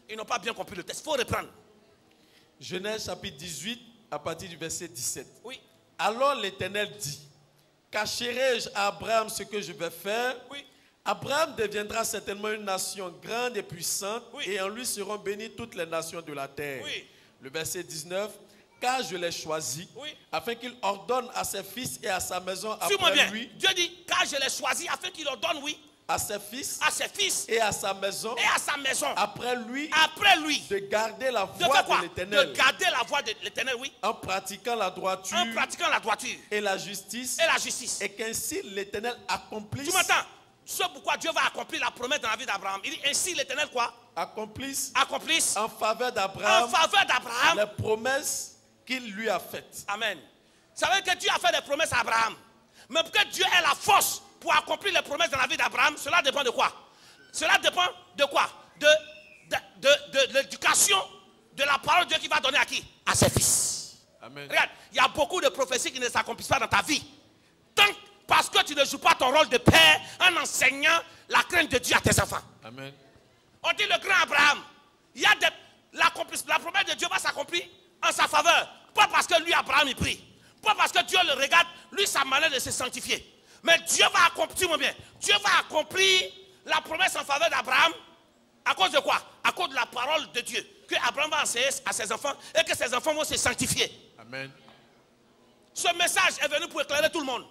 Ils n'ont pas bien compris le texte. Il faut reprendre. Genèse chapitre 18, à partir du verset 17. Oui. Alors l'Éternel dit, cacherai-je à Abraham ce que je vais faire? Oui. Abraham deviendra certainement une nation grande et puissante, oui. et en lui seront bénies toutes les nations de la terre. Oui. Le verset 19, car je l'ai choisi, oui. afin qu'il ordonne à ses fils et à sa maison après bien. lui. Dieu dit, car je l'ai choisi, afin qu'il ordonne, oui. À ses fils et à sa maison, après lui, de garder la voie de l'Éternel, oui, en pratiquant la droiture, et la justice, et qu'ainsi l'Éternel accomplisse. Tu m'entends? C'est pourquoi Dieu va accomplir la promesse dans la vie d'Abraham. Il dit ainsi l'Éternel quoi? Accomplisse en faveur d'Abraham les promesses qu'il lui a faites. Amen. Ça veut dire que Dieu a fait des promesses à Abraham. Mais pour que Dieu ait la force pour accomplir les promesses dans la vie d'Abraham, cela dépend de quoi? Cela dépend de quoi? De l'éducation, de la parole de Dieu qui va donner à qui? À ses fils. Amen. Regarde, il y a beaucoup de prophéties qui ne s'accomplissent pas dans ta vie. Parce que tu ne joues pas ton rôle de père en enseignant la crainte de Dieu à tes enfants. Amen. On dit le grand Abraham, il y a la promesse de Dieu va s'accomplir en sa faveur. Pas parce que lui, Abraham, il prie. Pas parce que Dieu le regarde, lui, sa manière de se sanctifier. Mais Dieu va accomplir, Dieu va accomplir la promesse en faveur d'Abraham. À cause de quoi? À cause de la parole de Dieu. Que Abraham va enseigner à ses enfants et que ses enfants vont se sanctifier. Amen. Ce message est venu pour éclairer tout le monde.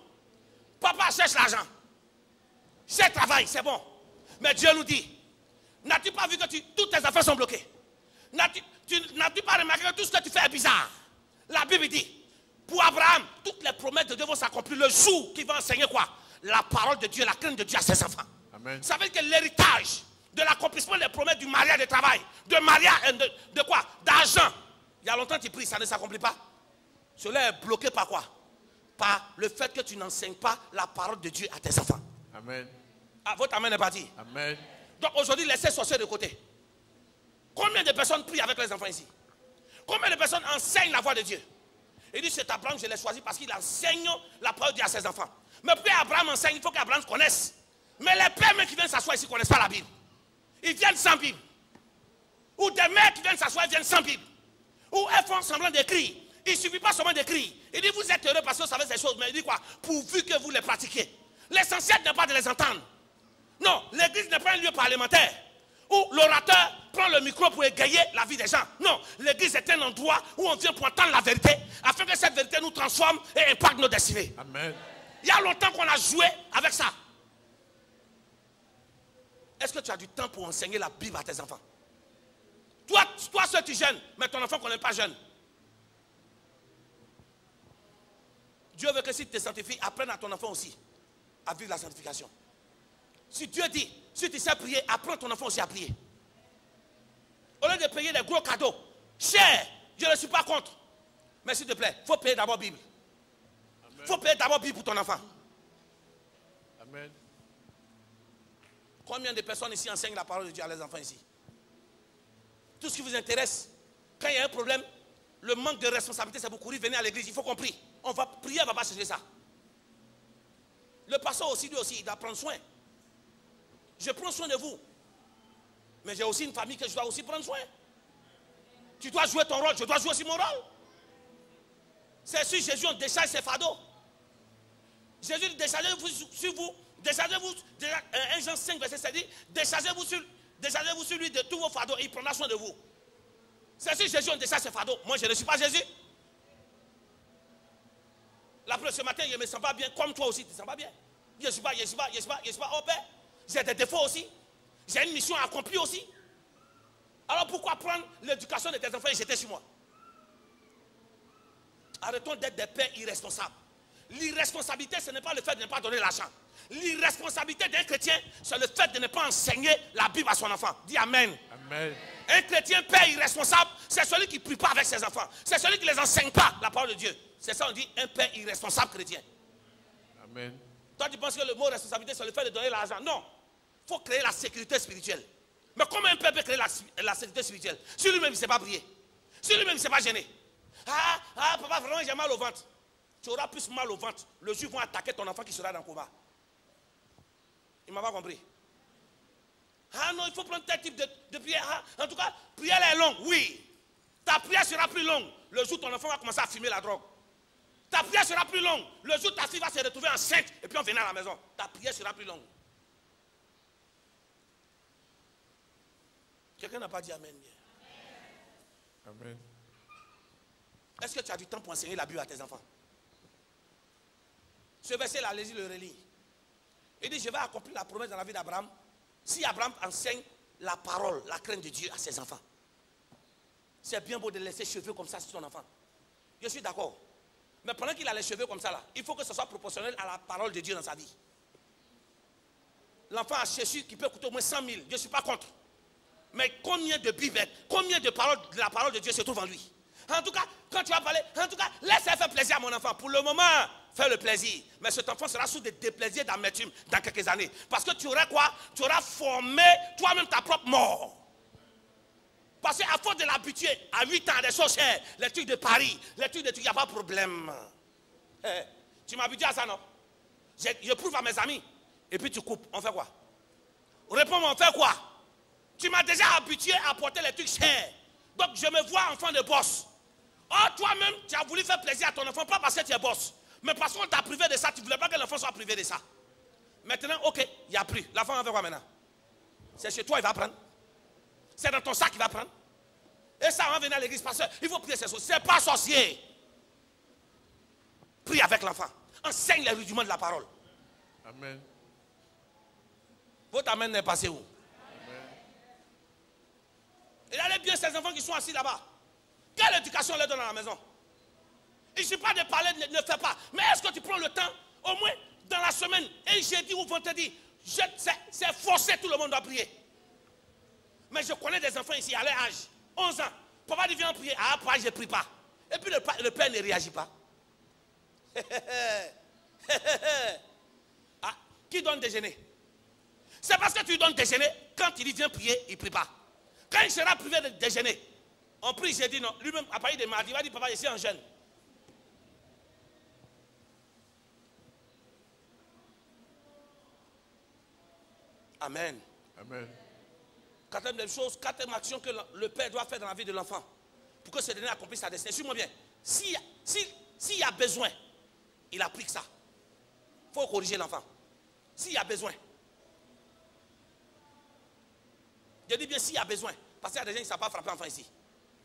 Papa cherche l'argent. C'est travail, c'est bon. Mais Dieu nous dit, n'as-tu pas vu que toutes tes affaires sont bloquées? N'as-tu pas remarqué que tout ce que tu fais est bizarre? La Bible dit, pour Abraham, toutes les promesses de Dieu vont s'accomplir le jour qu'il va enseigner quoi? La parole de Dieu, la crainte de Dieu à ses enfants. Amen. Ça veut dire que l'héritage de l'accomplissement des promesses du mariage de travail, de mariage, de quoi? D'argent. Il y a longtemps que tu pries, ça ne s'accomplit pas. Cela est bloqué par quoi? Par le fait que tu n'enseignes pas la parole de Dieu à tes enfants. Amen. Ah, votre amen est parti. Amen. Donc aujourd'hui, laissez sorcier de côté. Combien de personnes prient avec les enfants ici? Combien de personnes enseignent la voix de Dieu? Il dit, c'est Abraham, je l'ai choisi parce qu'il enseigne la parole de Dieu à ses enfants. Mais pour qu'Abraham enseigne, il faut qu'Abraham connaisse. Mais les pères qui viennent s'asseoir ici ne connaissent pas la Bible. Ils viennent sans Bible. Ou des mères qui viennent s'asseoir, ils viennent sans Bible. Ou elles font semblant d'écrire. Il ne suffit pas seulement d'écrire. Il dit, vous êtes heureux parce que vous savez ces choses. Mais il dit quoi? Pourvu que vous les pratiquez. L'essentiel n'est pas de les entendre. Non, l'église n'est pas un lieu parlementaire où l'orateur prend le micro pour égayer la vie des gens. Non, l'église est un endroit où on vient pour entendre la vérité afin que cette vérité nous transforme et impacte nos destinées. Amen. Il y a longtemps qu'on a joué avec ça. Est-ce que tu as du temps pour enseigner la Bible à tes enfants? Toi seul tu jeûnes, mais ton enfant qu'on n'est pas jeune. Dieu veut que si tu te sanctifies, apprenne à ton enfant aussi à vivre la sanctification. Si Dieu dit, si tu sais prier, apprends ton enfant aussi à prier. Au lieu de payer des gros cadeaux, cher, je ne suis pas contre. Mais s'il te plaît, il faut payer d'abord Bible. Il faut payer d'abord Bible pour ton enfant. Amen. Combien de personnes ici enseignent la parole de Dieu à les enfants ici? Tout ce qui vous intéresse, quand il y a un problème, le manque de responsabilité, c'est pour courir, venir à l'église. Il faut qu'on prie. On va prier, on ne va pas chercher ça. Le pasteur aussi, lui aussi, il doit prendre soin. Je prends soin de vous. Mais j'ai aussi une famille que je dois aussi prendre soin. Tu dois jouer ton rôle, je dois jouer aussi mon rôle. C'est sur Jésus, on décharge ses fardeaux. Jésus dit, déchargez-vous sur vous. Déchargez-vous, 1 Jean 5, verset 7 dit, déchargez-vous sur lui de tous vos fardeaux et il prendra soin de vous. C'est sur Jésus, on décharge ses fardeaux. Moi, je ne suis pas Jésus. Là, ce matin, je ne me sens pas bien, comme toi aussi, tu ne te sens pas bien. Je ne suis pas, oh Père, j'ai des défauts aussi. J'ai une mission accomplie aussi. Alors pourquoi prendre l'éducation de tes enfants et jeter sur moi? Arrêtons d'être des pères irresponsables. L'irresponsabilité, ce n'est pas le fait de ne pas donner l'argent. L'irresponsabilité d'un chrétien, c'est le fait de ne pas enseigner la Bible à son enfant. Dis Amen. Amen. Un chrétien père irresponsable, c'est celui qui ne prie pas avec ses enfants. C'est celui qui ne les enseigne pas la parole de Dieu. C'est ça on dit un père irresponsable chrétien. Amen. Toi tu penses que le mot responsabilité c'est le fait de donner l'argent. Non. Il faut créer la sécurité spirituelle. Mais comment un père peut créer la sécurité spirituelle? Si lui-même il ne sait pas prier. Si lui-même il ne sait pas gêner. Papa vraiment j'ai mal au ventre. Tu auras plus mal au ventre. Le jour vont attaquer ton enfant qui sera dans le coma. Il ne m'a pas compris. Ah non, il faut prendre tel type de prière. En tout cas, prière est longue, oui. Ta prière sera plus longue le jour où ton enfant va commencer à fumer la drogue. Ta prière sera plus longue le jour où ta fille va se retrouver enceinte et puis on vient à la maison. Ta prière sera plus longue. Quelqu'un n'a pas dit Amen. Amen. Est-ce que tu as du temps pour enseigner la Bible à tes enfants? Ce verset-là, allez-y le relire. Il dit, je vais accomplir la promesse dans la vie d'Abraham si Abraham enseigne la parole, la crainte de Dieu à ses enfants. C'est bien beau de laisser cheveux comme ça sur son enfant. Je suis d'accord. Mais pendant qu'il a les cheveux comme ça, là, il faut que ce soit proportionnel à la parole de Dieu dans sa vie. L'enfant a cherché qui peut coûter au moins 100 000. Je ne suis pas contre. Mais combien de Bibles, combien de paroles de la parole de Dieu se trouve en lui? En tout cas, quand tu vas parler, en tout cas, laisse-le faire plaisir à mon enfant. Pour le moment, fais le plaisir. Mais cet enfant sera sous des déplaisirs d'amertume dans quelques années. Parce que tu auras quoi? Tu auras formé toi-même ta propre mort. Parce qu'à force de l'habituer, à 8 ans, des choses chères, les trucs de Paris, les trucs de trucs, il n'y a pas de problème. Tu m'habitues à ça, non? Je prouve à mes amis. Et puis tu coupes. On fait quoi? Réponds-moi, on fait quoi? Tu m'as déjà habitué à porter les trucs chers. Donc je me vois enfant de boss. Oh, toi-même, tu as voulu faire plaisir à ton enfant, pas parce que tu es boss, mais parce qu'on t'a privé de ça. Tu ne voulais pas que l'enfant soit privé de ça. Maintenant, ok, il n'y a plus. L'enfant va faire quoi maintenant? C'est chez toi, il va prendre. C'est dans ton sac qu'il va prendre. Et ça, on va venir à l'église, parce qu'il faut prier ces choses. Ce n'est pas sorcier. Prie avec l'enfant. Enseigne les rudiments de la parole. Amen. Votre amen est passé où? Et allez bien ces enfants qui sont assis là-bas. Quelle éducation on leur donne à la maison? Il ne suffit pas de parler, ne fais pas. Mais est-ce que tu prends le temps, au moins dans la semaine, et jeudi ou vendredi, c'est forcé, tout le monde doit prier. Mais je connais des enfants ici, à leur âge, 11 ans. Papa dit viens prier. Ah, papa, je ne prie pas. Et puis le père ne réagit pas. Ah, qui donne déjeuner? C'est parce que tu donnes déjeuner, quand il dit viens prier, il ne prie pas. Quand il sera privé de déjeuner, on prie, j'ai dit non. Lui-même, à partir de mardi, il va dire papa, je suis en jeûne. Amen. Amen. Quatrième action que le père doit faire dans la vie de l'enfant pour que ce dernier accomplisse sa destinée. Suis-moi bien. S'il y a besoin, il applique ça. Il faut corriger l'enfant. S'il y a besoin. Je dis bien s'il y a besoin. Parce qu'il y a des gens qui ne savent pas frapper l'enfant ici.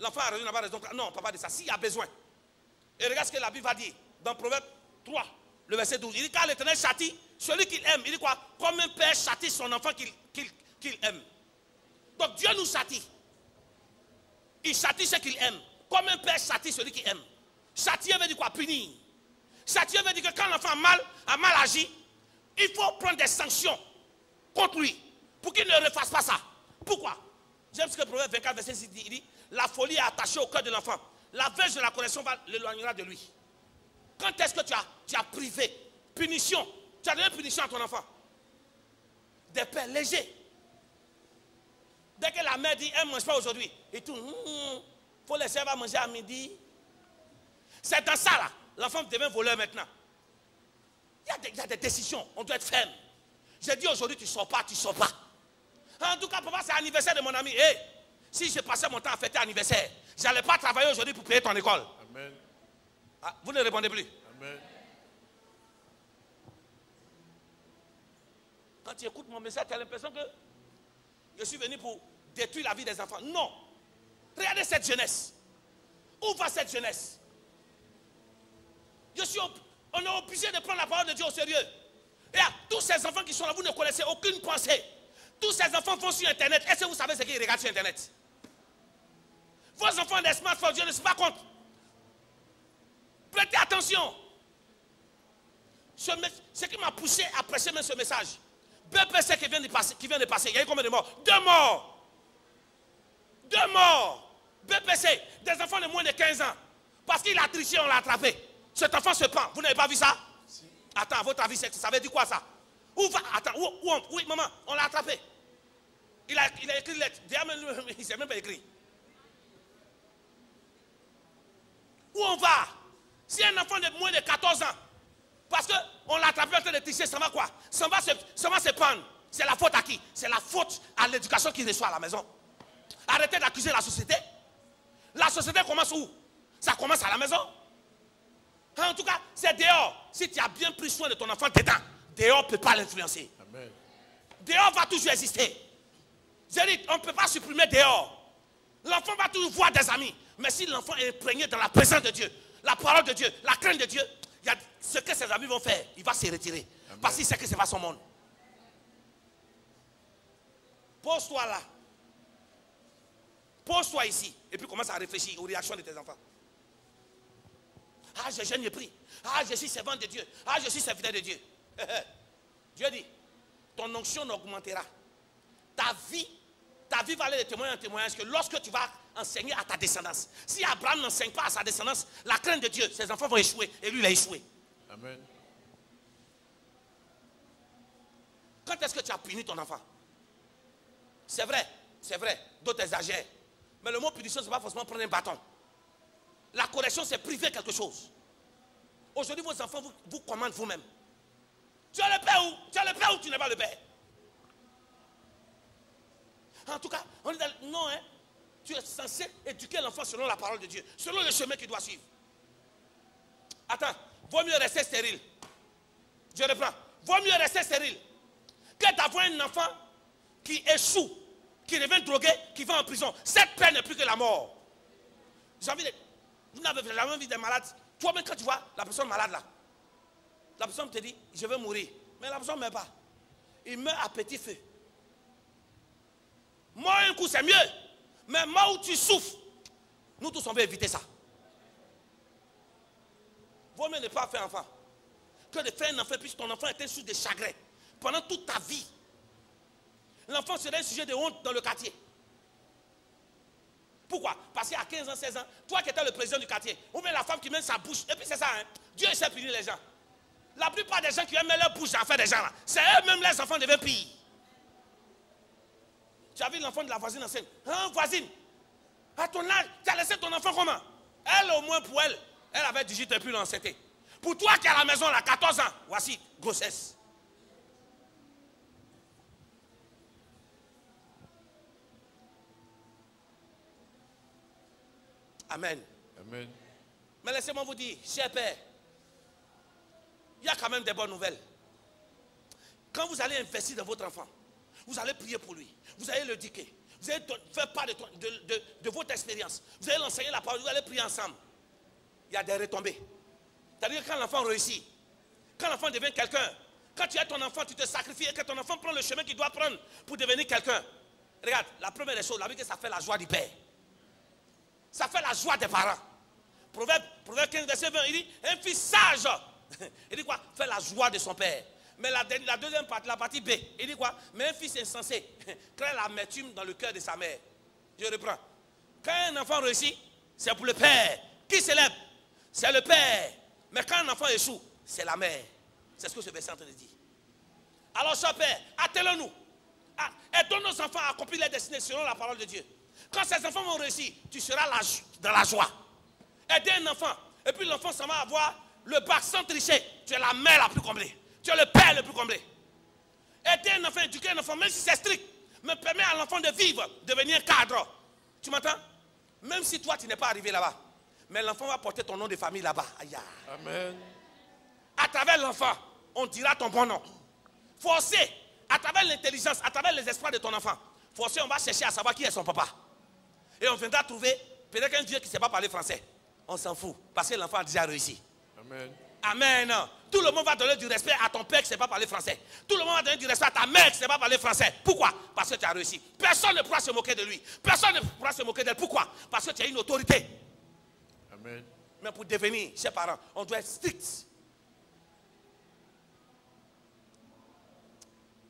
L'enfant a raison, n'a pas raison. Non, papa dit ça. S'il y a besoin. Et regarde ce que la Bible va dire. Dans Proverbe 3, le verset 12. Il dit quand l'Éternel châtie celui qu'il aime. Il dit quoi? Comme un père châtie son enfant qu'il aime. Donc Dieu nous châtie. Il châtie ce qu'il aime. Comme un père châtie celui qu'il aime. Châtier veut dire quoi? Punir. Châtier veut dire que quand l'enfant a mal agi, il faut prendre des sanctions contre lui pour qu'il ne refasse pas ça. Pourquoi? J'aime ce que Proverbe 24, verset 6 dit. Il dit, la folie est attachée au cœur de l'enfant. La verge de la correction l'éloignera de lui. Quand est-ce que tu as privé? Punition. Tu as donné punition à ton enfant. Des pères légers. Dès que la mère dit, elle ne mange pas aujourd'hui, et tout, faut laisser, elle va manger à midi. C'est dans ça là. L'enfant devient voleur maintenant. Il y a des décisions, on doit être ferme. J'ai dit aujourd'hui, tu ne sors pas, tu ne sors pas. En tout cas, papa, c'est l'anniversaire de mon ami. Hey, si je passais mon temps à fêter l'anniversaire, je n'allais pas travailler aujourd'hui pour payer ton école. Amen. Ah, vous ne répondez plus. Amen. Quand tu écoutes mon message, tu as l'impression que je suis venu pour détruire la vie des enfants. Non. Regardez cette jeunesse. Où va cette jeunesse? On est obligé de prendre la parole de Dieu au sérieux. Et à tous ces enfants qui sont là, vous ne connaissez aucune pensée. Tous ces enfants vont sur Internet. Est-ce que vous savez ce qu'ils regardent sur Internet? Vos enfants ont des smartphones, je ne suis pas contre. Prêtez attention. Ce qui m'a poussé à prêcher même ce message. BPC qui vient de passer. Il y a eu combien de morts? 2 morts. 2 morts. BPC, des enfants de moins de 15 ans. Parce qu'il a triché, on l'a attrapé. Cet enfant se pend. Vous n'avez pas vu ça? Si. Attends, votre avis, ça veut dire quoi ça? Où va? Attends, oui, maman, on l'a attrapé. Il a écrit une lettre. Il ne s'est même pas écrit. Où on va? Si un enfant de moins de 14 ans, parce qu'on l'a attrapé en train de tricher, ça va quoi? Ça va se prendre. C'est la faute à qui? C'est la faute à l'éducation qu'il reçoit à la maison. Arrêtez d'accuser la société. La société commence où? Ça commence à la maison. En tout cas, c'est dehors. Si tu as bien pris soin de ton enfant dedans, dehors ne peut pas l'influencer. Dehors va toujours exister. Je dis, on ne peut pas supprimer dehors. L'enfant va toujours voir des amis. Mais si l'enfant est imprégné dans la présence de Dieu, la parole de Dieu, la crainte de Dieu, il y a ce que ses amis vont faire, il va se retirer. Amen. Parce qu'il sait que ce n'est pas son monde. Pose-toi là. Pose-toi ici. Et puis commence à réfléchir aux réactions de tes enfants. Ah, je jeûne et prie. Ah, je suis servant de Dieu. Ah, je suis serviteur de Dieu. Dieu dit, ton onction augmentera. Ta vie va aller de témoignage en témoignage que lorsque tu vas enseigner à ta descendance. Si Abraham n'enseigne pas à sa descendance la crainte de Dieu, ses enfants vont échouer. Et lui, il a échoué. Amen. Quand est-ce que tu as puni ton enfant? C'est vrai, d'autres exagèrent. Mais le mot punition, ce n'est pas forcément prendre un bâton. La correction, c'est priver quelque chose. Aujourd'hui, vos enfants vous commandent vous-même. Tu as le père ou? Tu as le père ou tu n'es pas le père? En tout cas, on est dans... Non, hein. Tu es censé éduquer l'enfant selon la parole de Dieu, selon le chemin qu'il doit suivre. Attends, vaut mieux rester stérile. Je reprends. Vaut mieux rester stérile que d'avoir un enfant qui échoue, qui devient drogué, qui va en prison. Cette peine n'est plus que la mort. J'ai envie de... Vous n'avez jamais vu des malades. Toi-même, quand tu vois la personne malade là, la personne te dit, je vais mourir. Mais la personne ne meurt pas. Il meurt à petit feu. Mort un coup, c'est mieux. Mais mort où tu souffres, nous tous, on veut éviter ça. Vaut mieux ne pas faire enfant que de faire un enfant, puisque ton enfant était sous des chagrins pendant toute ta vie. L'enfant serait un sujet de honte dans le quartier. Pourquoi? Parce qu'à 15 ans, 16 ans, toi qui étais le président du quartier, ou bien la femme qui met sa bouche, et puis c'est ça, hein, Dieu sait punir les gens. La plupart des gens qui aiment leur bouche à faire des gens là, c'est eux-mêmes les enfants deviennent pires. Tu as vu l'enfant de la voisine enceinte? Hein, voisine? À ton âge, tu as laissé ton enfant comment? Elle, au moins pour elle, elle avait 18 et plus l'enceinte. Pour toi qui es à la maison là, 14 ans, voici, grossesse. Amen. Amen. Mais laissez-moi vous dire, cher Père, il y a quand même des bonnes nouvelles. Quand vous allez investir dans votre enfant, vous allez prier pour lui, vous allez le éduquer, vous allez faire part de votre expérience, vous allez l'enseigner la parole, vous allez prier ensemble. Il y a des retombées. C'est-à-dire que quand l'enfant réussit, quand l'enfant devient quelqu'un, quand tu es ton enfant, tu te sacrifies et que ton enfant prend le chemin qu'il doit prendre pour devenir quelqu'un. Regarde, la première des choses, la Bible, ça fait la joie du Père. Ça fait la joie des parents. Proverbe 15, verset 20, il dit, un fils sage. Il dit quoi? Fait la joie de son père. Mais la deuxième partie, la partie B, il dit quoi? Mais un fils insensé crée l'amertume dans le cœur de sa mère. Je reprends. Quand un enfant réussit, c'est pour le père. Qui célèbre? C'est le père. Mais quand un enfant échoue, c'est la mère. C'est ce que ce verset est en train de dire. Alors, cher Père, attelons-nous. Aidons nos enfants à accomplir leur destinée selon la parole de Dieu. Quand ces enfants vont réussir, tu seras dans la joie. Aider un enfant, et puis l'enfant s'en va avoir le bac sans tricher. Tu es la mère la plus comblée. Tu es le père le plus comblé. Aider un enfant, éduquer un enfant, même si c'est strict, me permet à l'enfant de vivre, de devenir cadre. Tu m'entends? Même si toi, tu n'es pas arrivé là-bas. Mais l'enfant va porter ton nom de famille là-bas. Amen. À travers l'enfant, on dira ton bon nom. Forcé, à travers l'intelligence, à travers les espoirs de ton enfant. Forcé, on va chercher à savoir qui est son papa. Et on viendra trouver peut-être qu'un vieux qui ne sait pas parler français. On s'en fout, parce que l'enfant a déjà réussi. Amen. Amen. Tout le monde va donner du respect à ton père qui ne sait pas parler français. Tout le monde va donner du respect à ta mère qui ne sait pas parler français. Pourquoi? Parce que tu as réussi. Personne ne pourra se moquer de lui. Personne ne pourra se moquer d'elle. Pourquoi? Parce que tu as une autorité. Amen. Mais pour devenir, chers parents, on doit être strict.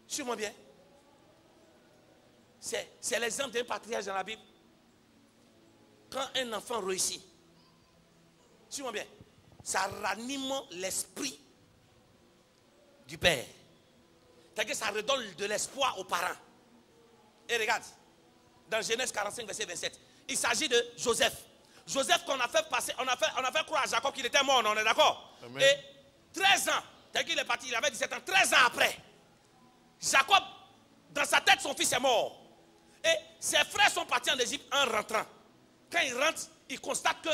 Suis-moi bien. C'est l'exemple d'un patriarche dans la Bible. Quand un enfant réussit, suis-moi bien, ça ranime l'esprit du père. C'est-à-dire que ça redonne de l'espoir aux parents. Et regarde, dans Genèse 45, verset 27, il s'agit de Joseph. Joseph qu'on a fait passer, on a fait croire à Jacob qu'il était mort, on est d'accord? Et 13 ans, c'est-à-dire qu'il est parti, il avait 17 ans, 13 ans après, Jacob, dans sa tête, son fils est mort. Et ses frères sont partis en Égypte en rentrant. Quand ils rentrent, ils constatent que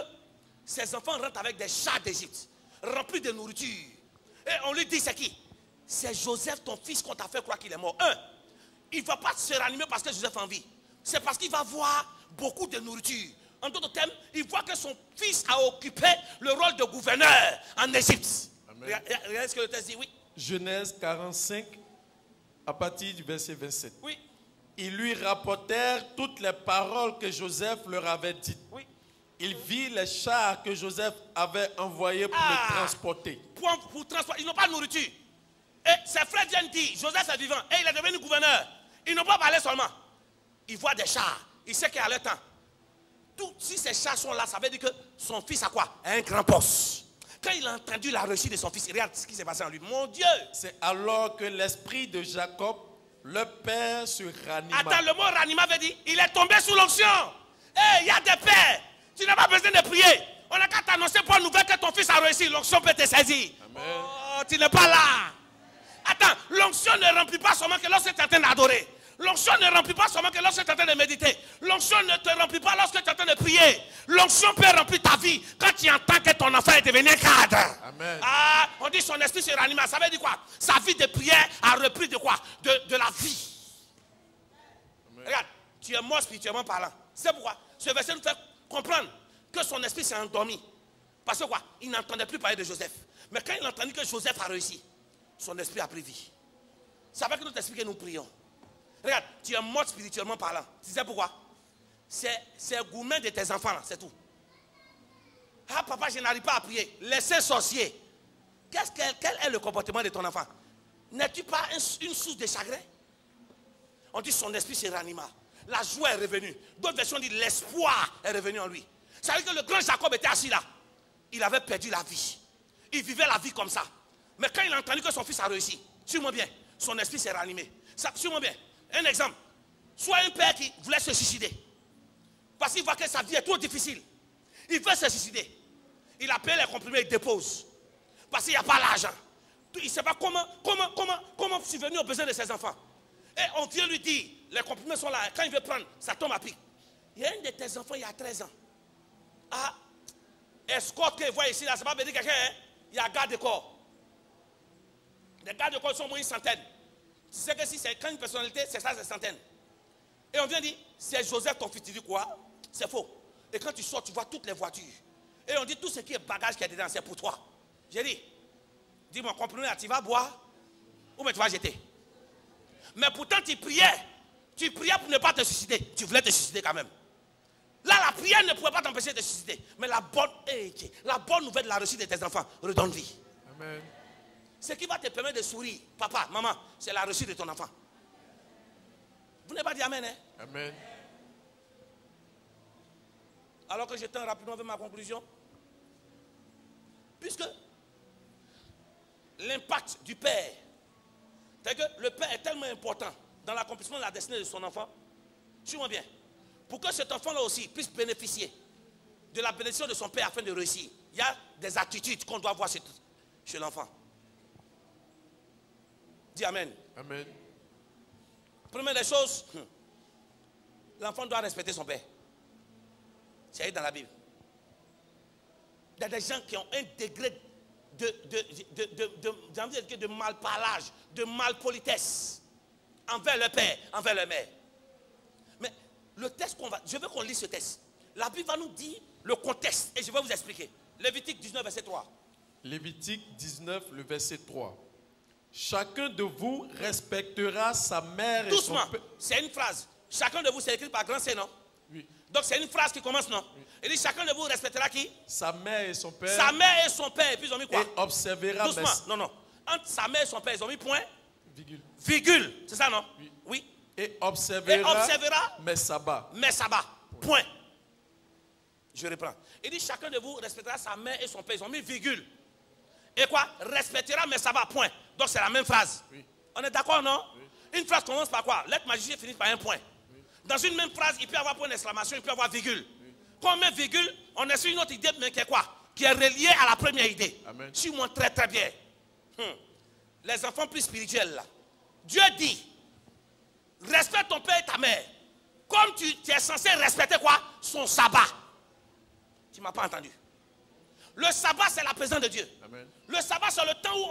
ses enfants rentrent avec des chars d'Égypte, remplis de nourriture. Et on lui dit, c'est qui? C'est Joseph, ton fils, qu'on t'a fait croire qu'il est mort. Il ne va pas se ranimer parce que Joseph a envie. C'est parce qu'il va voir beaucoup de nourriture. En d'autres termes, il voit que son fils a occupé le rôle de gouverneur en Égypte. Regardez ce que le texte dit, oui. Genèse 45, à partir du verset 27. Oui. Ils lui rapportèrent toutes les paroles que Joseph leur avait dites. Oui. Il vit les chars que Joseph avait envoyés pour le transporter. Pour transporter. Ils n'ont pas de nourriture. Et ses frères viennent dire, Joseph est vivant et il est devenu gouverneur. Ils n'ont pas parlé seulement. Ils voient des chars. Il sait qu'il y a le temps. Si ces chars sont là, ça veut dire que son fils a quoi? Un grand poste. Quand il a entendu la réussite de son fils, regarde ce qui s'est passé en lui. Mon Dieu! C'est alors que l'esprit de Jacob, le père, se ranima. Attends, le mot ranima veut dire, il est tombé sous l'onction. Il y a des pères. Tu n'as pas besoin de prier. On n'a qu'à t'annoncer pour une nouvelle que ton fils a réussi. L'onction peut te saisir. Amen. Oh, tu n'es pas là. Attends, l'onction ne remplit pas seulement que lorsque tu es en train d'adorer. L'onction ne remplit pas seulement que lorsque tu es en train de méditer. L'onction ne te remplit pas lorsque tu es en train de prier. L'onction peut remplir ta vie quand tu entends que ton enfant est devenu cadre. Amen. On dit son esprit se ranima. Ça veut dire quoi? Sa vie de prière a repris de quoi? De la vie. Amen. Regarde, tu es mort spirituellement parlant. C'est pourquoi ce verset nous fait comprendre que son esprit s'est endormi. Parce que quoi? Il n'entendait plus parler de Joseph. Mais quand il a entendu que Joseph a réussi, son esprit a pris vie. C'est avec notre esprit que nous prions. Regarde, tu es mort spirituellement parlant. Tu sais pourquoi? C'est le gourmet de tes enfants là, c'est tout. Ah papa, je n'arrive pas à prier. Laissez sorcier. Quel est le comportement de ton enfant? N'es-tu pas une source de chagrin? On dit son esprit se ranima. La joie est revenue. D'autres versions disent l'espoir est revenu en lui. Ça veut dire que le grand Jacob était assis là. Il avait perdu la vie. Il vivait la vie comme ça. Mais quand il a entendu que son fils a réussi, suis-moi bien, son esprit s'est ranimé. Suis-moi bien. Un exemple. Soit un père qui voulait se suicider. Parce qu'il voit que sa vie est trop difficile. Il veut se suicider. Il a payé les comprimés, il dépose. Parce qu'il n'y a pas l'argent. Il ne sait pas comment subvenir aux besoins de ses enfants. Et on vient lui dire, les comprimés sont là. Quand il veut prendre, ça tombe à pic. Il y a un de tes enfants, il y a 13 ans. Ah, escorte que voit ici, là, ça va dire quelqu'un, hein? Il y a garde de corps. Les gardes de corps sont au moins une centaine. Tu sais que si c'est quand une personnalité, c'est ça, c'est centaines. Et on vient dire, c'est Joseph ton fils. Tu dis quoi? C'est faux. Et quand tu sors, tu vois toutes les voitures. Et on dit, tout ce qui est bagage qui est dedans, c'est pour toi. J'ai dit, dis-moi, comprenez, tu vas boire ou bien tu vas jeter. Mais pourtant, tu priais pour ne pas te suicider. Tu voulais te suicider quand même. Là, la prière ne pouvait pas t'empêcher de te suicider. Mais la bonne nouvelle de la réussite de tes enfants redonne vie. Amen. Ce qui va te permettre de sourire, papa, maman, c'est la réussite de ton enfant. Vous n'avez pas dit amen, hein? Amen. Alors que je tends rapidement vers ma conclusion. Puisque l'impact du père, c'est-à-dire que le père est tellement important dans l'accomplissement de la destinée de son enfant. Suis-moi bien. Pour que cet enfant-là aussi puisse bénéficier de la bénédiction de son père afin de réussir, il y a des attitudes qu'on doit voir chez l'enfant. Dis amen. Amen. Première des choses, l'enfant doit respecter son père. C'est dans la Bible. Il y a des gens qui ont un degré de malparlage, de malpolitesse envers le père, envers la mère. Mais le texte je veux qu'on lise ce texte. La Bible va nous dire le contexte et je vais vous expliquer. Lévitique 19, verset 3. Lévitique 19, le verset 3. Chacun de vous respectera sa mère et son père. C'est une phrase. Chacun de vous, c'est écrit par grand C, non? Oui. Donc c'est une phrase qui commence, non? Oui. Il dit chacun de vous respectera qui? Sa mère et son père. Sa mère et son père. Et puis ils ont mis quoi? Et observera. Doucement. Non. Entre sa mère et son père, ils ont mis point? Virgule. Virgule. C'est ça, non? Oui. Oui. Et observera. Mes sabbats. Point. Je reprends. Il dit chacun de vous respectera sa mère et son père. Ils ont mis virgule. Et quoi? Respectera mes sabbats. Point. Donc c'est la même phrase. Oui. On est d'accord, non? Oui. Une phrase commence par quoi? Lettre magicien finit par un point. Oui. Dans une même phrase, il peut y avoir point d'exclamation, il peut y avoir virgule. Oui. Quand on met virgule, on est sur une autre idée, mais qui est quoi? Qui est reliée à la première idée. Amen. Suis-moi très très bien. Les enfants plus spirituels là. Dieu dit, respecte ton père et ta mère. comme tu es censé respecter quoi? Son sabbat. Tu ne m'as pas entendu. Le sabbat, c'est la présence de Dieu. Amen. Le sabbat, c'est le temps où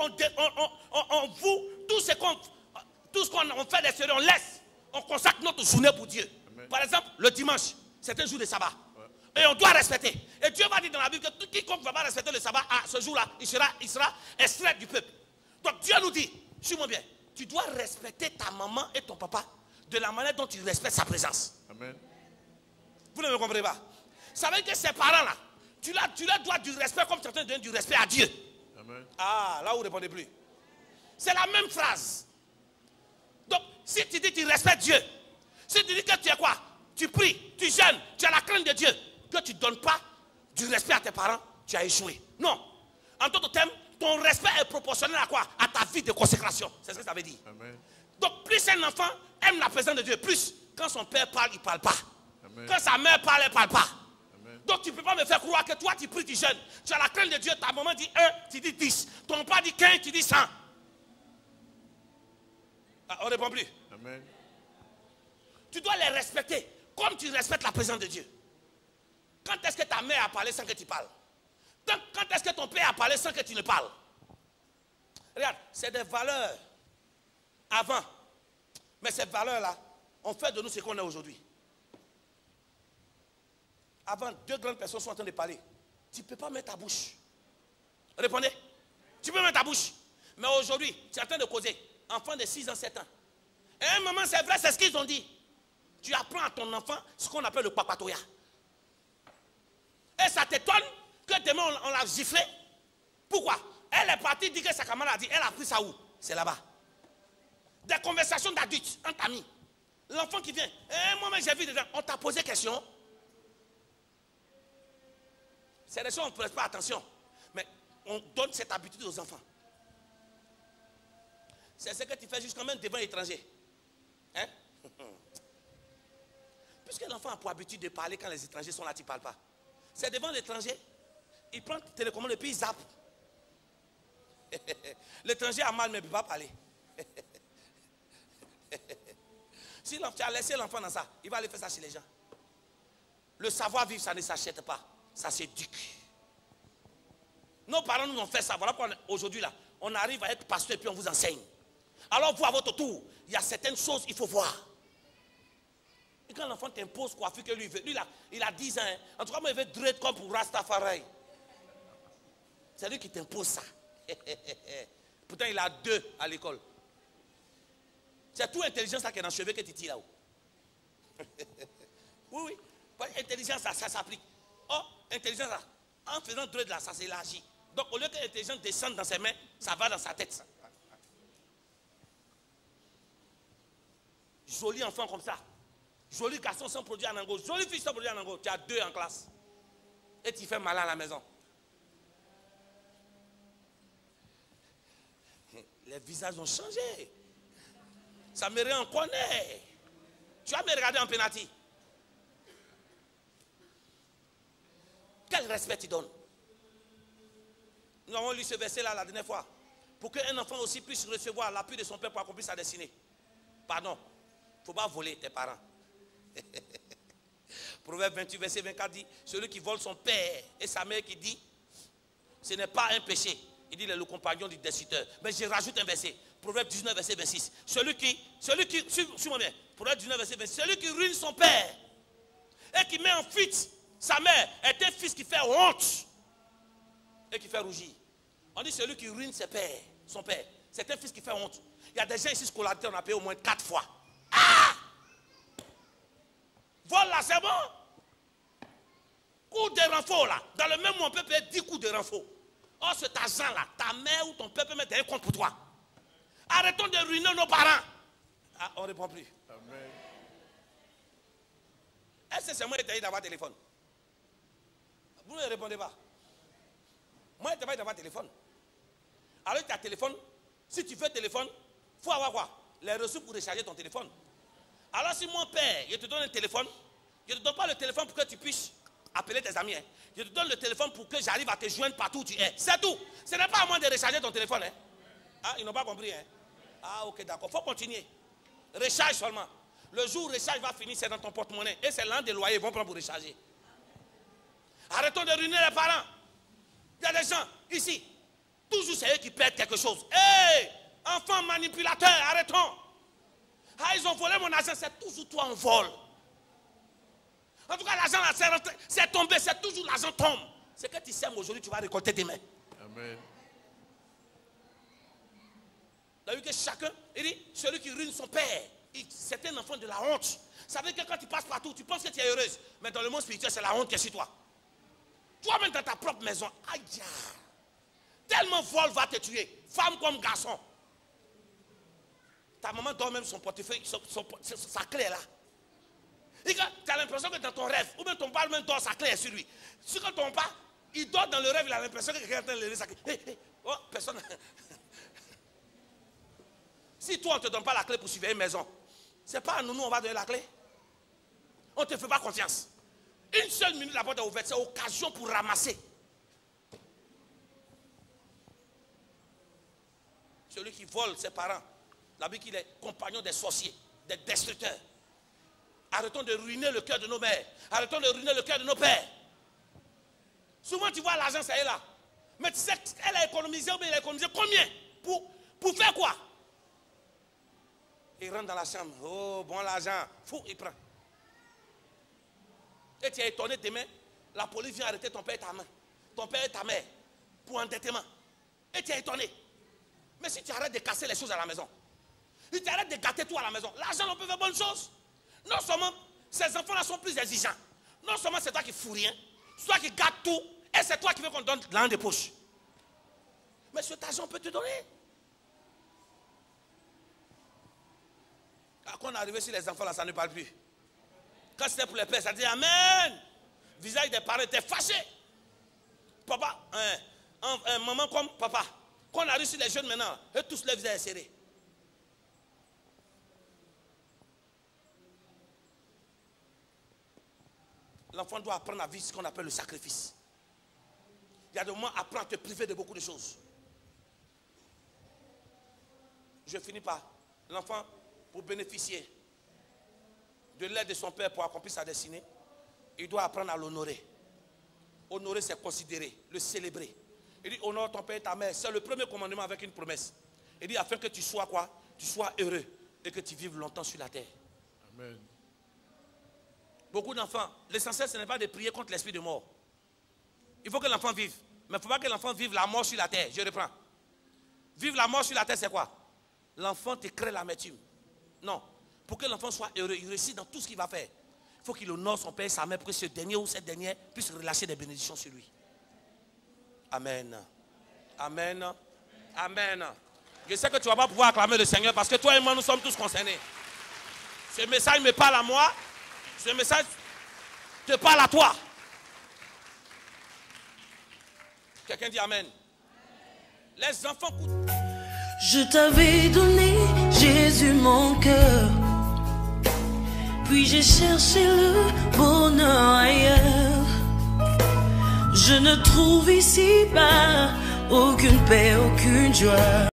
on voue tout ce qu'on fait d'extérieur, on laisse. On consacre notre journée pour Dieu. Amen. Par exemple, le dimanche, c'est un jour de sabbat. Ouais. Et on doit respecter. Et Dieu va dire dans la Bible que quiconque ne va pas respecter le sabbat, à ce jour-là, il sera extrait du peuple. Donc Dieu nous dit, suis-moi bien, tu dois respecter ta maman et ton papa de la manière dont tu respectes sa présence. Amen. Vous ne me comprenez pas? Ça veut dire que ces parents-là, tu leur dois du respect comme tu es en train de donner du respect à Dieu. Amen. Ah, là vous ne répondez plus. C'est la même phrase. Donc, si tu dis que tu respectes Dieu, si tu dis que tu es quoi? Tu pries, tu jeûnes, tu as la crainte de Dieu, que tu ne donnes pas du respect à tes parents, tu as échoué. Non. En d'autres termes, ton respect est proportionnel à quoi? À ta vie de consécration. C'est ce que ça veut dire. Amen. Donc, plus un enfant aime la présence de Dieu, plus quand son père parle, il ne parle pas. Amen. Quand sa mère parle, elle ne parle pas. Amen. Donc tu ne peux pas me faire croire que toi tu pries, tu jeûnes. Tu as la crainte de Dieu, ta maman dit 1, tu dis 10. Ton père dit 15, tu dis 100. Ah, on ne répond plus. Amen. Tu dois les respecter comme tu respectes la présence de Dieu. Quand est-ce que ta mère a parlé sans que tu parles? Quand est-ce que ton père a parlé sans que tu ne parles? Regarde, c'est des valeurs avant. Mais ces valeurs-là ont fait de nous ce qu'on est aujourd'hui. Avant, deux grandes personnes sont en train de parler. Tu ne peux pas mettre ta bouche. Répondez. Tu peux mettre ta bouche. Mais aujourd'hui, tu es en train de causer. Enfant de 6 ans, 7 ans. Et à un moment, c'est vrai, c'est ce qu'ils ont dit. Tu apprends à ton enfant ce qu'on appelle le papatoya. Et ça t'étonne que demain, on l'a giflé. Pourquoi? Elle est partie dire que sa camarade a dit. Elle a pris ça où? C'est là-bas. Des conversations d'adultes, entre amis. L'enfant qui vient. Et moi-même, j'ai vu dedans. On t'a posé question. C'est des choses, on ne prête pas attention. Mais on donne cette habitude aux enfants. C'est ce que tu fais jusqu'à même devant l'étranger. Hein? Puisque l'enfant a pour habitude de parler quand les étrangers sont là, tu ne parles pas. C'est devant l'étranger. Il prend le télécommande et puis il zappe. L'étranger a mal mais il ne peut pas parler. Si tu as laissé l'enfant dans ça, il va aller faire ça chez les gens. Le savoir-vivre, ça ne s'achète pas. Ça s'éduque. Nos parents nous ont fait ça. Voilà pourquoi aujourd'hui là, on arrive à être pasteur et puis on vous enseigne. Alors vous à votre tour, il y a certaines choses qu'il faut voir. Et quand l'enfant t'impose quoi, que lui veut, lui là, il a 10 ans. Hein. En tout cas, moi il veut dread comme pour Rastafari. C'est lui qui t'impose ça. Pourtant il a 2 à l'école. C'est toute intelligence là qui est dans le cheveu que tu tires là-haut. Oui, oui. Intelligence ça s'applique. Oh, intelligence là, en faisant dread là, ça s'élargit. Donc au lieu que l'intelligence descende dans ses mains, ça va dans sa tête. Ça. Joli enfant comme ça. Joli garçon sans produit en ango. Joli fille sans produit en ango. Tu as 2 en classe. Et tu fais mal à la maison. Les visages ont changé. Ça me en connaît. Tu vas me regarder en penalty. Quel respect tu donnes? Nous avons lu ce verset là la dernière fois. Pour qu'un enfant aussi puisse recevoir l'appui de son père pour accomplir sa destinée. Pardon. Il ne faut pas voler tes parents. Proverbe 28, verset 24 dit, celui qui vole son père et sa mère qui dit, ce n'est pas un péché. Il dit, le compagnon du destructeur. Mais je rajoute un verset. Proverbe 19, verset 26. Celui qui, suis-moi bien. Proverbe 19, verset 26. Celui qui ruine son père et qui met en fuite sa mère est un fils qui fait honte et qui fait rougir. On dit celui qui ruine son père, c'est un fils qui fait honte. Il y a des gens ici, scolarité, on a payé au moins 4 fois. Ah! Vol là, c'est bon. Coup de renfort là. Dans le même mois, on peut payer 10 coups de renfort. Oh, cet argent là, ta mère ou ton père peut mettre un compte pour toi. Arrêtons de ruiner nos parents. Ah, on ne répond plus. Amen. Est-ce que c'est moi qui t'ai dit d'avoir téléphone? Vous ne répondez pas. Moi, je t'ai pas d'avoir téléphone. Alors, tu as téléphone. Si tu veux téléphone, il faut avoir quoi? Les ressources pour recharger ton téléphone. Alors, si mon père, je te donne un téléphone, je ne te donne pas le téléphone pour que tu puisses appeler tes amis. Hein. Je te donne le téléphone pour que j'arrive à te joindre partout où tu es. C'est tout. Ce n'est pas à moi de recharger ton téléphone. Hein. Ah, ils n'ont pas compris. Hein. Ah, ok, d'accord. Il faut continuer. Recharge seulement. Le jour où le recharge va finir, c'est dans ton porte-monnaie. Et c'est l'un des loyers, ils vont prendre pour recharger. Arrêtons de ruiner les parents. Il y a des gens ici, toujours c'est eux qui perdent quelque chose. Hé, enfants manipulateurs, arrêtons. Ah, ils ont volé mon argent, c'est toujours toi en vol. En tout cas, l'argent c'est tombé, c'est toujours l'argent tombe. Ce que tu sèmes aujourd'hui, tu vas récolter demain. Amen. Vous avez vu que chacun, il dit, celui qui ruine son père, c'est un enfant de la honte. Ça veut dire que quand tu passes partout, tu penses que tu es heureuse. Mais dans le monde spirituel, c'est la honte qui est sur toi. Toi-même dans ta propre maison, aïe, tellement vol va te tuer, femme comme garçon. Ta maman donne même son portefeuille, sa clé est là. Et tu as l'impression que dans ton rêve, ou même ton père même dort, sa clé est sur lui. Si quand ton père, il dort dans le rêve, il a l'impression que quelqu'un est en train de lever sa clé. Oh, personne. Si toi on ne te donne pas la clé pour surveiller une maison, c'est pas à nous, on va donner la clé. On ne te fait pas confiance. Une seule minute, la porte est ouverte, c'est occasion pour ramasser. Celui qui vole ses parents, la Bible qu'il est compagnon des sorciers, des destructeurs. Arrêtons de ruiner le cœur de nos mères. Arrêtons de ruiner le cœur de nos pères. Souvent tu vois l'argent, ça est là. Mais tu sais qu'elle a économisé, ou bien elle a économisé combien? Pour faire quoi? Il rentre dans la chambre. Oh, bon l'argent. Fou, il prend. Et tu es étonné demain, la police vient arrêter ton père et ta main. Ton père et ta mère pour endettement. Et tu es étonné. Mais si tu arrêtes de casser les choses à la maison, si tu arrêtes de gâter tout à la maison, l'argent on peut faire bonne chose. Non seulement ces enfants-là sont plus exigeants. Non seulement c'est toi qui fous rien, c'est toi qui gâtes tout, et c'est toi qui veux qu'on donne l'argent des poches. Mais cet argent on peut te donner. Quand on est arrivé sur les enfants là, ça ne parle plus. Quand c'était pour les pères, ça dit Amen. Visage des parents était fâché. Papa, maman comme papa. Quand on arrive sur les jeunes maintenant, eux tous les visages serrés. L'enfant doit apprendre à vivre ce qu'on appelle le sacrifice. Il y a des moments apprendre à te priver de beaucoup de choses. Je finis par l'enfant, pour bénéficier de l'aide de son père pour accomplir sa destinée, il doit apprendre à l'honorer. Honorer, c'est considérer, le célébrer. Il dit honore ton père et ta mère. C'est le premier commandement avec une promesse. Il dit afin que tu sois quoi? Tu sois heureux et que tu vives longtemps sur la terre. Amen. Beaucoup d'enfants, l'essentiel ce n'est pas de prier contre l'esprit de mort. Il faut que l'enfant vive. Mais il ne faut pas que l'enfant vive la mort sur la terre. Je reprends. Vivre la mort sur la terre, c'est quoi? L'enfant te crée l'amertume. Non. Pour que l'enfant soit heureux, il réussit dans tout ce qu'il va faire. Il faut qu'il honore son père et sa mère pour que ce dernier ou cette dernière puisse relâcher des bénédictions sur lui. Amen. Amen. Amen. Je sais que tu ne vas pas pouvoir acclamer le Seigneur parce que toi et moi, nous sommes tous concernés. Ce message me parle à moi. Ce message te parle à toi. Quelqu'un dit Amen. Les enfants... Je t'avais donné, Jésus, mon cœur. Puis j'ai cherché le bonheur ailleurs. Je ne trouve ici pas aucune paix, aucune joie.